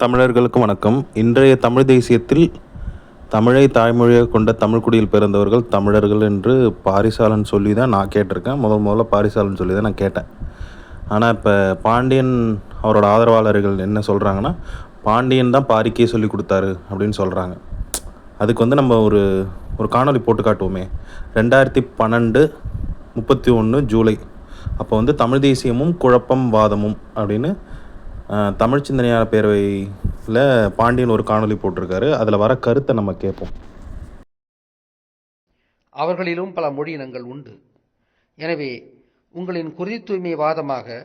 தமிழர்களுக்கு வணக்கம். இன்றைய தமிழ் தேசியத்தில் தமிழை தாய்மொழியாக கொண்ட தமிழ்குடியில் பிறந்தவர்கள் தமிழர்கள் என்று பாரிசாலன் சொல்லி தான் நான் கேட்டிருக்கேன். முதல்ல பாரிசாலன் சொல்லி தான் நான் கேட்டேன். ஆனால் இப்போ பாண்டியன் அவரோட ஆதரவாளர்கள் என்ன சொல்கிறாங்கன்னா, பாண்டியன் தான் பாரிக்கே சொல்லி கொடுத்தாரு அப்படின்னு சொல்கிறாங்க. அதுக்கு நம்ம ஒரு ஒரு காணொலி போட்டு காட்டுவோமே. 2012 31 ஜூலை அப்போ தமிழ் தேசியமும் குழப்பம் வாதமும் அப்படின்னு தமிழ் சிந்தனையாளர் பேரவையில் பாண்டியன் ஒரு காணொலி போட்டிருக்காரு. அதில் வர கருத்தை நம்ம கேட்போம். அவர்களிலும் பல மொழியினங்கள் உண்டு. எனவே உங்களின் குருதி தூய்மை வாதமாக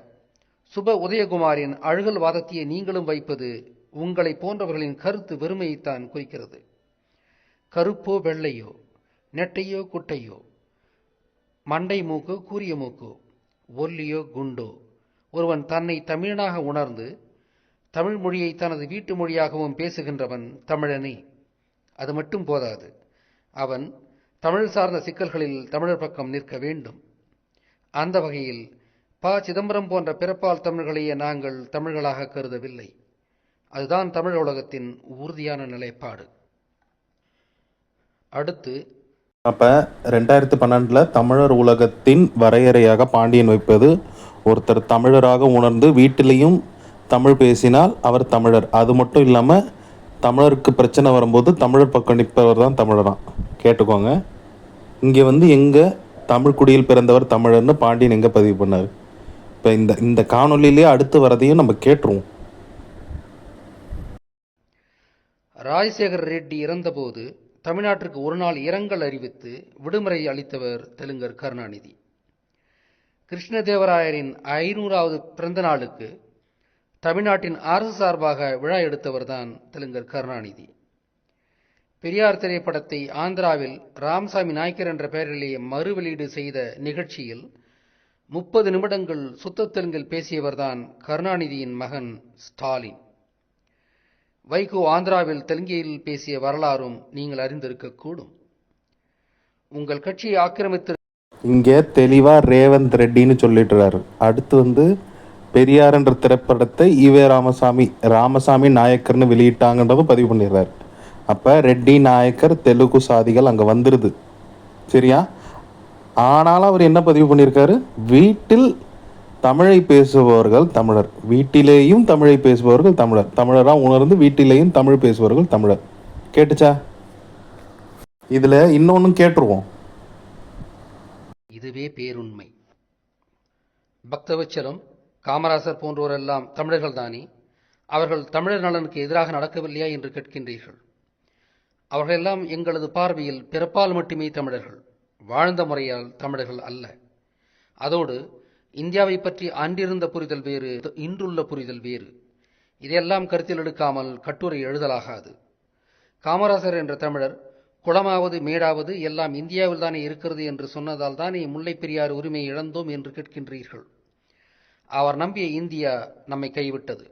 சுப உதயகுமாரின் அழுகல் வாதத்தையே நீங்களும் வைப்பது உங்களை போன்றவர்களின் கருத்து வெறுமையைத்தான் குறிக்கிறது. கருப்போ வெள்ளையோ, நெட்டையோ குட்டையோ, மண்டை மூக்கோ கூரிய மூக்கோ, ஒல்லியோ குண்டோ, ஒருவன் தன்னை தமிழனாக உணர்ந்து தமிழ் மொழியை தனது வீட்டு மொழியாகவும் பேசுகின்றவன் தமிழனே. அது மட்டும் போதாது, அவன் தமிழ் சார்ந்த சிக்கல்களில் தமிழர் பக்கம் நிற்க வேண்டும். அந்த வகையில் சிதம்பரம் போன்ற பிறப்பால் தமிழர்களையே நாங்கள் தமிழர்களாக கருதவில்லை. அதுதான் தமிழ் உலகத்தின் உறுதியான நிலைப்பாடு. அடுத்து, அப்போ 2012 தமிழர் உலகத்தின் வரையறையாக பாண்டியன் வைப்பது, ஒருத்தர் தமிழராக உணர்ந்து வீட்டிலையும் தமிழ் பேசினால் அவர் தமிழர். அது மட்டும் இல்லாமல் தமிழருக்கு பிரச்சனை வரும்போது தமிழர் பக்கம் நிற்பவர் தான் தமிழரான். கேட்டுக்கோங்க. இங்கே எங்கே தமிழ் குடியில் பிறந்தவர் தமிழர்னு பாண்டியன் எங்கே பதிவு பண்ணார்? இப்போ இந்த காணொலியிலே அடுத்து வரதையும் நம்ம கேட்டுருவோம். ராஜசேகர ரெட்டி இறந்தபோது தமிழ்நாட்டிற்கு ஒரு நாள் இரங்கல் அறிவித்து விடுமுறை அளித்தவர் தெலுங்கர் கருணாநிதி. கிருஷ்ணதேவராயரின் 500வது பிறந்த நாளுக்கு தமிழ்நாட்டின் அரசு சார்பாக விழா எடுத்தவர்தான் தெலுங்கர் கருணாநிதி. பெரியார் திரைப்படத்தை ஆந்திராவில் ராமசாமி நாயக்கர் என்ற பெயரிலேயே மறு வெளியீடு செய்த நிகழ்ச்சியில் 30 நிமிடங்கள் சுத்த தெலுங்கில் பேசியவர்தான் கருணாநிதியின் மகன் ஸ்டாலின். வைகோ ஆந்திராவில் தெலுங்கில் பேசிய வரலாறும் நீங்கள் அறிந்திருக்கக்கூடும். உங்கள் கட்சியை ஆக்கிரமித்து இங்கே தெளிவாக ரேவந்த் ரெட்டின்னு சொல்லிட்டுறாரு. அடுத்து பெரியார் என்ற திரைப்படத்தை ஈவே ராமசாமி நாயக்கர்னு வெளியிட்டாங்கன்றதும் பதிவு பண்ணிடுறாரு. அப்போ ரெட்டி நாயக்கர் தெலுங்கு சாதிகள் அங்கே வந்துடுது, சரியா? ஆனாலும் அவர் என்ன பதிவு பண்ணியிருக்காரு? வீட்டில் தமிழை பேசுபவர்கள் தமிழர், வீட்டிலேயும் தமிழை பேசுபவர்கள் தமிழர், தமிழராக உணர்ந்து வீட்டிலேயும் தமிழ் பேசுபவர்கள் தமிழர். கேட்டுச்சா? இதில் இன்னொன்றும் கேட்டுருவோம். இதுவே பேருண்மை. பக்தவச்சலம், காமராசர் போன்றோரெல்லாம் தமிழர்கள் தானே? அவர்கள் தமிழர் நலனுக்கு எதிராக நடக்கவில்லையா என்று கேட்கின்றீர்கள். அவர்களெல்லாம் எங்களது பார்வையில் பிறப்பால் மட்டுமே தமிழர்கள், வாழ்ந்த முறையால் தமிழர்கள் அல்ல. அதோடு இந்தியாவை பற்றி அன்றிருந்த புரிதல் வேறு, இன்றுள்ள புரிதல் வேறு. இதையெல்லாம் கருத்தில் எடுக்காமல் கட்டுரை எழுதலாகாது. காமராசர் என்ற தமிழர் குளமாவது மேடாவது எல்லாம் இந்தியாவில் தானே இருக்கிறது என்று சொன்னதால் தானே முல்லை பெரியார் உரிமை இழந்தோம் என்று கேட்கின்றீர்கள். அவர் நம்பிய இந்தியா நம்மை கைவிட்டது.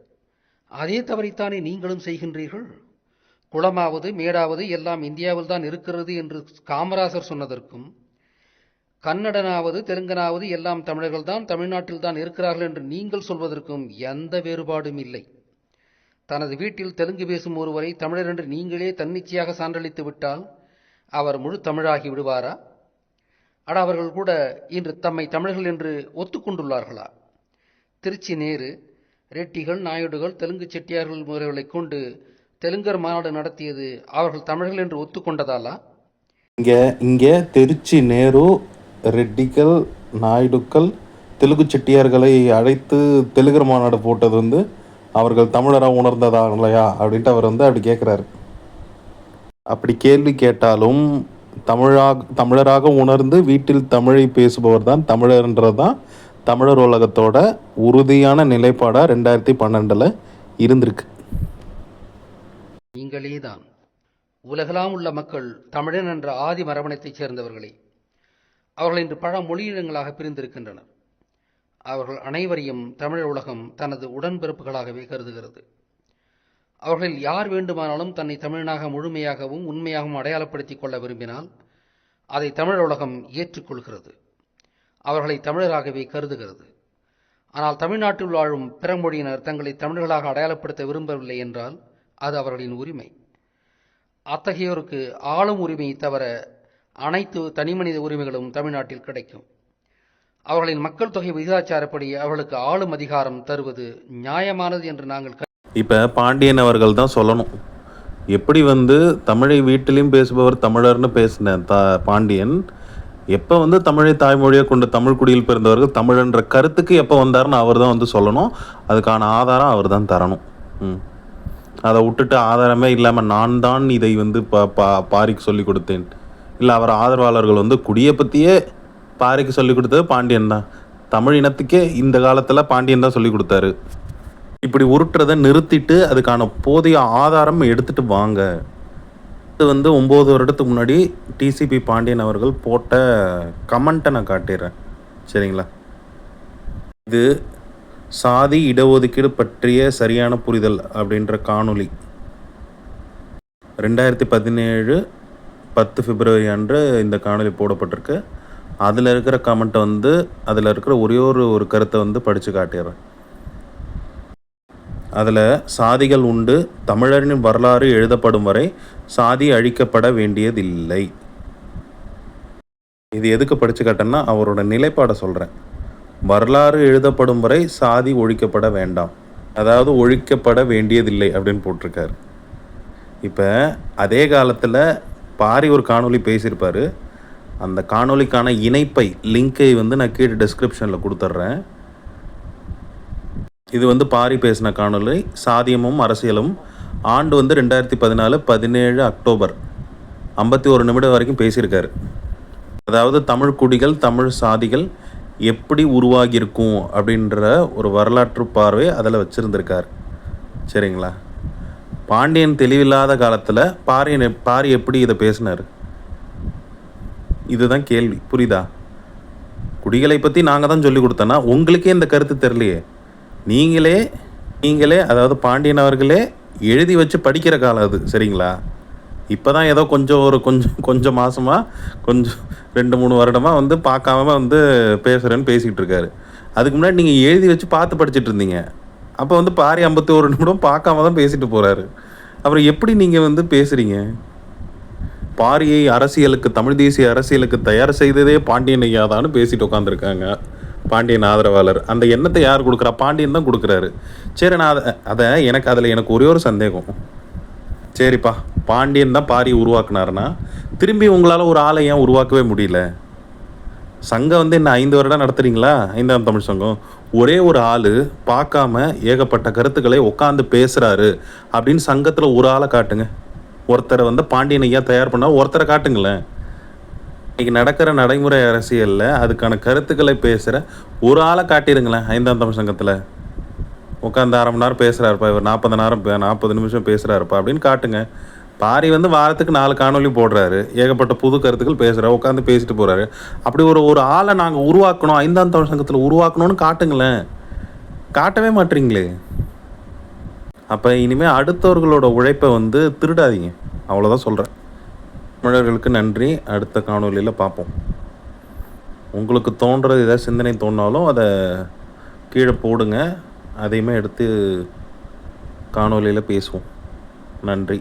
அதே தவறைத்தானே நீங்களும் செய்கின்றீர்கள். குளமாவது மேடாவது எல்லாம் இந்தியாவில் தான் இருக்கிறது என்று காமராசர் சொன்னதற்கும், கன்னடனாவது தெலுங்கனாவது எல்லாம் தமிழர்கள் தான் தமிழ்நாட்டில் தான் இருக்கிறார்கள் என்று நீங்கள் சொல்வதற்கும் எந்த வேறுபாடும் இல்லை. தனது வீட்டில் தெலுங்கு பேசும் ஒருவரை தமிழர் என்று நீங்களே தன்னிச்சையாக சான்றளித்து விட்டால் அவர் முழு தமிழாகி விடுவாரா? அவர்கள் கூட இன்று தம்மை தமிழர்கள் என்று ஒத்துக்கொண்டுள்ளார்களா? திருச்சி நேரு, ரெட்டிகள், நாயுடுகள், தெலுங்கு செட்டியார்கள் முறைகளை கொண்டு தெலுங்கர் மாநாடு நடத்தியது அவர்கள் தமிழர்கள் என்று ஒத்துக்கொண்டதாலா? இங்கே திருச்சி நேரு, ரெட்டிகள், நாயுடுக்கள், தெலுங்கு செட்டியார்களை அழைத்து தெலுங்கர் மாநாடு போட்டது அவர்கள் தமிழராக உணர்ந்ததாகலையா அப்படின்ட்டு அவர் அப்படி கேட்குறாரு. அப்படி கேள்வி கேட்டாலும் தமிழராக உணர்ந்து வீட்டில் தமிழை பேசுபவர் தான் தமிழர்ன்றது தான் தமிழர் உலகத்தோட உறுதியான நிலைப்பாடாக 2012 இருந்திருக்கு. நீங்களே தான். உலகெல்லாம் உள்ள மக்கள் தமிழன் என்ற ஆதி மரபணத்தைச் சேர்ந்தவர்களே. அவர்கள் இன்று பல மொழியினங்களாக பிரிந்திருக்கின்றனர். அவர்கள் அனைவரையும் தமிழர் உலகம் தனது உடன்பிறப்புகளாகவே கருதுகிறது. அவர்களில் யார் வேண்டுமானாலும் தன்னை தமிழனாக முழுமையாகவும் உண்மையாகவும் அடையாளப்படுத்திக் கொள்ள விரும்பினால் அதை தமிழர் உலகம் ஏற்றுக்கொள்கிறது. அவர்களை தமிழராகவே கருதுகிறது. ஆனால் தமிழ்நாட்டில் வாழும் பிற மொழியினர் தங்களை தமிழர்களாக அடையாளப்படுத்த விரும்பவில்லை என்றால் அது அவர்களின் உரிமை. அத்தகையோருக்கு ஆளும் உரிமை தவிர அனைத்து தனிமனித உரிமைகளும் தமிழ்நாட்டில் கிடைக்கும். அவர்களின் மக்கள் தொகை விகிதாச்சாரப்படி அவர்களுக்கு ஆளும் அதிகாரம் தருவது நியாயமானது என்று நாங்கள் இப்போ பாண்டியன் அவர்கள் தான் சொல்லணும். எப்படி தமிழை வீட்டிலையும் பேசுபவர் தமிழர்னு பேசின பாண்டியன் எப்போ தமிழை தாய்மொழியை கொண்ட தமிழ் குடியில் பிறந்தவர்கள் தமிழன்ற கருத்துக்கு எப்போ வந்தாருன்னு அவர் தான் சொல்லணும். அதுக்கான ஆதாரம் அவர் தான் தரணும். அதை விட்டுட்டு ஆதாரமே இல்லாமல் நான் தான் இதை பாரிக்கு சொல்லி கொடுத்தேன், இல்லை அவர் ஆதரவாளர்கள் குடியை பற்றியே பாரிக்கு சொல்லி கொடுத்தது பாண்டியன் தான். தமிழ் இனத்துக்கே இந்த காலத்தில் பாண்டியன் தான் சொல்லி கொடுத்தாரு. இப்படி உருட்டுறதை நிறுத்திட்டு அதுக்கான போதிய ஆதாரம் எடுத்துகிட்டு வாங்க. இது 9 வருடத்துக்கு முன்னாடி டிசிபி பாண்டியன் அவர்கள் போட்ட கமெண்ட்டை நான் காட்டிடுறேன், சரிங்களா? இது சாதி இடஒதுக்கீடு பற்றிய சரியான புரிதல் அப்படின்ற காணொளி 2017 10 பிப்ரவரி அன்று இந்த காணொளி போடப்பட்டிருக்கு. அதில் இருக்கிற கமெண்ட்டை அதில் இருக்கிற ஒரே ஒரு கருத்தை படித்து காட்டிடுறேன். அதில் சாதிகள் உண்டு, தமிழரின் வரலாறு எழுதப்படும் வரை சாதி அழிக்கப்பட வேண்டியதில்லை. இது எதுக்கு படித்து காட்டேன்னா அவரோட நிலைப்பாடை சொல்கிறேன். வரலாறு எழுதப்படும் வரை சாதி ஒழிக்கப்பட வேண்டாம், அதாவது ஒழிக்கப்பட வேண்டியதில்லை அப்படின்னு போட்டிருக்காரு. இப்போ அதே காலத்தில் பாரி ஒரு காணொளி பேசியிருப்பார். அந்த காணொளிக்கான இணைப்பை லிங்கை நான் கீழே டிஸ்கிரிப்ஷனில் கொடுத்துட்றேன். இது பாரி பேசின காணொளி. சாதியமும் அரசியலும் ஆண்டு 2014 17 அக்டோபர் 51 நிமிடம் வரைக்கும் பேசியிருக்காரு. அதாவது தமிழ் குடிகள் தமிழ் சாதிகள் எப்படி உருவாகியிருக்கும் அப்படின்ற ஒரு வரலாற்று பார்வை அதில் வச்சுருந்துருக்கார், சரிங்களா? பாண்டியன் தெளிவில்லாத காலத்தில் பாரி எப்படி இதை பேசினார்? இதுதான் கேள்வி, புரியுதா? குடிகளை பற்றி நாங்கள் தான் சொல்லி கொடுத்தோன்னா உங்களுக்கே இந்த கருத்து தெரியலையே. நீங்களே அதாவது பாண்டியன் அவர்களே எழுதி வச்சு படிக்கிற காலம் அது, சரிங்களா? இப்போ தான் ஏதோ கொஞ்சம் மாதமாக 2-3 வருடமாக பார்க்காம பேசுகிறேன்னு பேசிகிட்டு இருக்காரு. அதுக்கு முன்னாடி நீங்கள் எழுதி வச்சு பார்த்து படிச்சுட்டு இருந்தீங்க. அப்போ பாரி 51 நிமிடம் பார்க்காம தான் பேசிட்டு போகிறாரு. அப்புறம் எப்படி நீங்கள் பேசுகிறீங்க? பாரியை அரசியலுக்கு, தமிழ் தேசிய அரசியலுக்கு தயார் செய்ததே பாண்டியன் ஐயாதான்னு பேசிட்டு உட்காந்துருக்காங்க பாண்டியன் ஆதரவாளர். அந்த எண்ணத்தை யார் கொடுக்குறா? பாண்டியன் தான் கொடுக்குறாரு. சரி, நான் எனக்கு ஒரே ஒரு சந்தேகம். சரிப்பா, பாண்டியன் தான் பாரி உருவாக்குனாருன்னா திரும்பி உங்களால் ஒரு ஆளை ஏன் உருவாக்கவே முடியல? சங்கம் என்ன 5 வருடம் நடத்துறீங்களா? 5ஆம் தமிழ் சங்கம். ஒரே ஒரு ஆள் பார்க்காம ஏகப்பட்ட கருத்துக்களை உட்காந்து பேசுகிறாரு அப்படின்னு சங்கத்தில் ஒரு ஆளை காட்டுங்க. ஒருத்தரை பாண்டியன் ஐயா தயார் பண்ணால் ஒருத்தரை காட்டுங்களேன். இன்றைக்கி நடக்கிற நடைமுறை அரசியலில் அதுக்கான கருத்துக்களை பேசுகிற ஒரு ஆளை காட்டிடுங்களேன். 5ஆம் தமிழ் சங்கத்தில் உட்காந்து 1/2 மணி நேரம் பேசுகிறாருப்பா, இவர் 40 நிமிஷம் பேசுகிறாருப்பா அப்படின்னு காட்டுங்க. பாரி வாரத்துக்கு 4 காணொலி போடுறாரு, ஏகப்பட்ட புது கருத்துக்கள் பேசுகிறார், உட்காந்து பேசிட்டு போகிறாரு. அப்படி ஒரு ஆளை நாங்கள் உருவாக்கணும், 5ஆம் தமிழ் சங்கத்தில் உருவாக்கணும்னு காட்டுங்களேன். காட்டவே மாட்டீங்களே. அப்போ இனிமேல் அடுத்தவர்களோட உழைப்பை திருடாதீங்க, அவ்வளோதான் சொல்கிறேன். தமிழர்களுக்கு நன்றி. அடுத்த காணொலியில் பார்ப்போம். உங்களுக்கு தோன்றது ஏதாவது சிந்தனை தோணினாலும் அதை கீழே போடுங்க, அதையுமே எடுத்து காணொலியில் பேசுவோம். நன்றி.